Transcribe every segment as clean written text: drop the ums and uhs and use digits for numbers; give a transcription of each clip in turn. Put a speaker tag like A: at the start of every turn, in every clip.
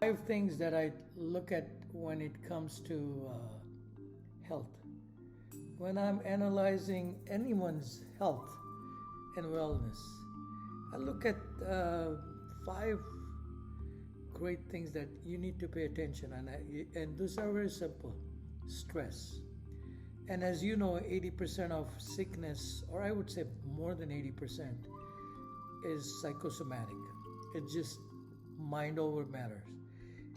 A: five things that I look at when it comes to health. When I'm analyzing anyone's health and wellness, I look at five great things that you need to pay attention, and those are very simple. Stress. And as you know, 80% of sickness, or I would say more than 80%, is psychosomatic. It's just mind over matters.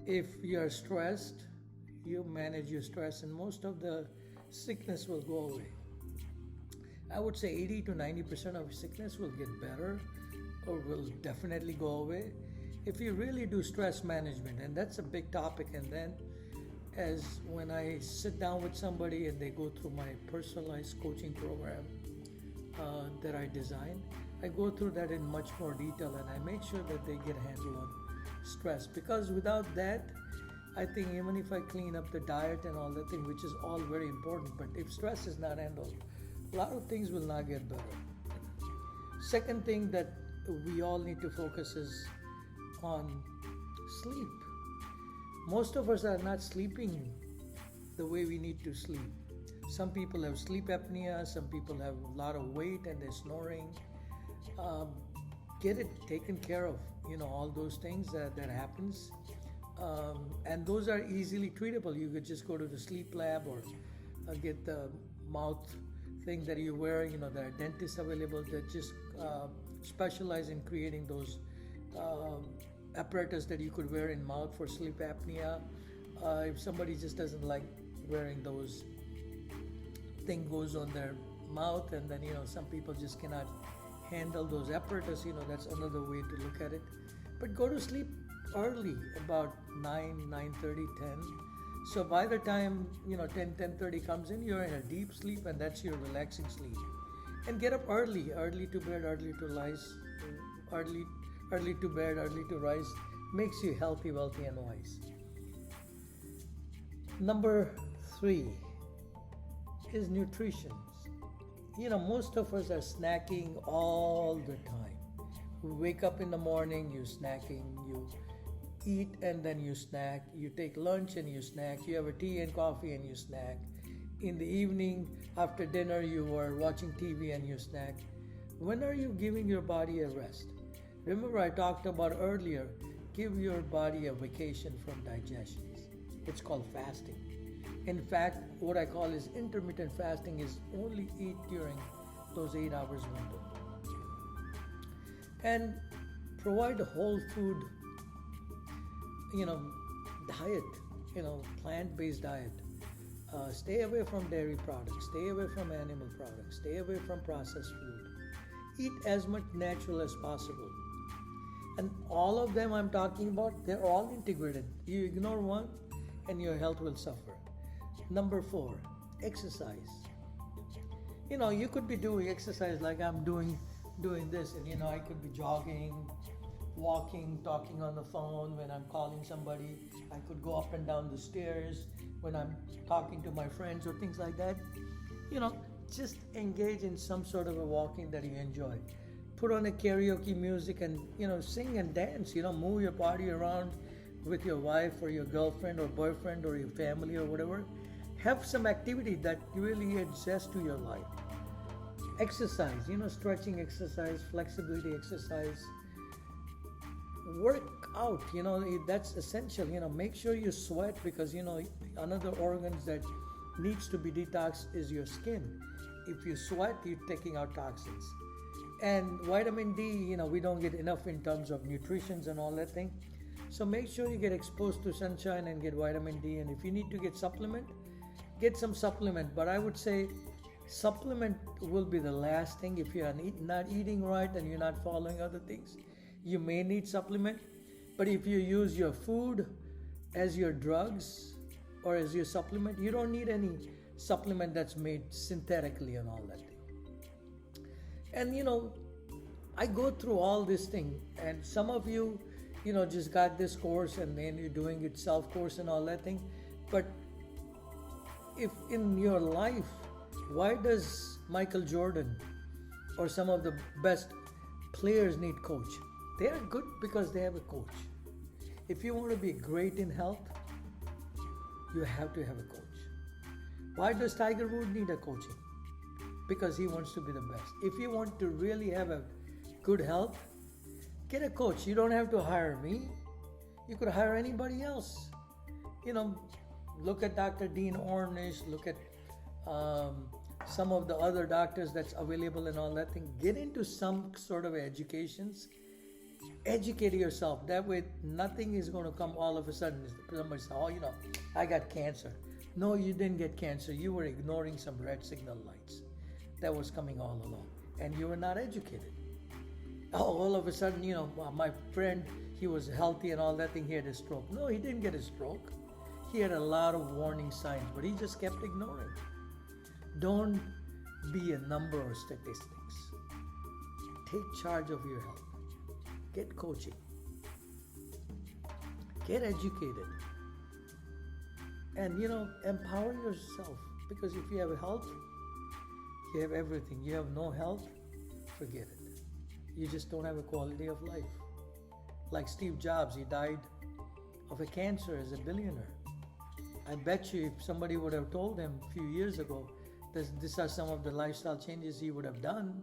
A: If you are stressed, you manage your stress, and most of the sickness will go away. I would say 80 to 90% of sickness will get better or will definitely go away if you really do stress management, and that's a big topic. And then, as when I sit down with somebody and they go through my personalized coaching program that I design, I go through that in much more detail, and I make sure that they get a handle on stress, because without that, I think even if I clean up the diet and all that thing, which is all very important, but if stress is not handled, a lot of things will not get better. Second thing that we all need to focus is on sleep. Most of us are not sleeping the way we need to sleep. Some people have sleep apnea, some people have a lot of weight and they're snoring. Get it taken care of, all those things that happens. And those are easily treatable. You could just go to the sleep lab or get the mouth thing that you wear. There are dentists available that just specialize in creating those apparatus that you could wear in mouth for sleep apnea. If somebody just doesn't like wearing those thing goes on their mouth, and then some people just cannot handle those apparatus, that's another way to look at it. But go to sleep early, about 9:30, 10. So by the time 10:30 comes in, you're in a deep sleep, and that's your relaxing sleep. And get up early to bed, early to rise, early to bed, early to rise, makes you healthy, wealthy, and wise. Number 3 is nutrition. Most of us are snacking all the time. We wake up in the morning, you snacking, you eat and then you snack, you take lunch and you snack, you have a tea and coffee and you snack. In the evening, after dinner, you are watching TV and you snack. When are you giving your body a rest? Remember, I talked about earlier, give your body a vacation from digestions. It's called fasting. In fact, what I call is intermittent fasting is only eat during those 8 hours window. And provide a whole food, diet, plant-based diet. Stay away from dairy products, stay away from animal products, stay away from processed food. Eat as much natural as possible. And all of them I'm talking about, they're all integrated. You ignore one and your health will suffer. Number 4, exercise. You could be doing exercise like I'm doing this, and I could be jogging, walking, talking on the phone when I'm calling somebody. I could go up and down the stairs when I'm talking to my friends or things like that. Just engage in some sort of a walking that you enjoy. Put on a karaoke music and sing and dance. Move your body around with your wife or your girlfriend or boyfriend or your family or whatever. Have some activity that really adds zest to your life. Exercise, stretching exercise, flexibility exercise. Work out, that's essential. Make sure you sweat, because another organ that needs to be detoxed is your skin. If you sweat, you're taking out toxins. And vitamin D, we don't get enough in terms of nutrition and all that thing. So make sure you get exposed to sunshine and get vitamin D. And if you need to get supplement, get some supplement. But I would say supplement will be the last thing. If you are not eating right and you're not following other things, you may need supplement. But if you use your food as your drugs or as your supplement, you don't need any supplement that's made synthetically and all that thing. And I go through all this thing, and some of you just got this course and then you're doing it self-course and all that thing. But if in your life, why does Michael Jordan or some of the best players need coach? They are good because they have a coach. If you want to be great in health, you have to have a coach. Why does Tiger Woods need a coaching? Because he wants to be the best. If you want to really have a good health, get a coach. You don't have to hire me. You could hire anybody else. You know, look at Dr. Dean Ornish, look at some of the other doctors that's available and all that thing. Get into some sort of educations. Educate yourself. That way, nothing is going to come all of a sudden. Somebody says, oh, I got cancer. No, you didn't get cancer. You were ignoring some red signal lights that was coming all along. And you were not educated. Oh, all of a sudden, my friend, he was healthy and all that thing. He had a stroke. No, he didn't get a stroke. He had a lot of warning signs, but he just kept ignoring. Don't be a number or statistics. Take charge of your health. Get coaching. Get educated. And empower yourself. Because if you have health, you have everything. You have no health, forget it. You just don't have a quality of life. Like Steve Jobs, he died of a cancer as a billionaire. I bet you if somebody would have told him a few years ago that these are some of the lifestyle changes he would have done,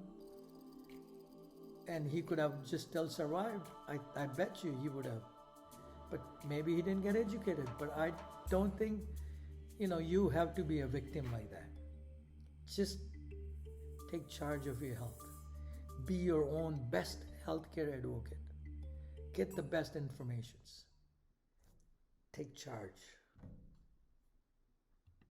A: and he could have just still survived, I bet you he would have. But maybe he didn't get educated. But I don't think, you have to be a victim like that. Just take charge of your health. Be your own best healthcare advocate. Get the best informations. Take charge.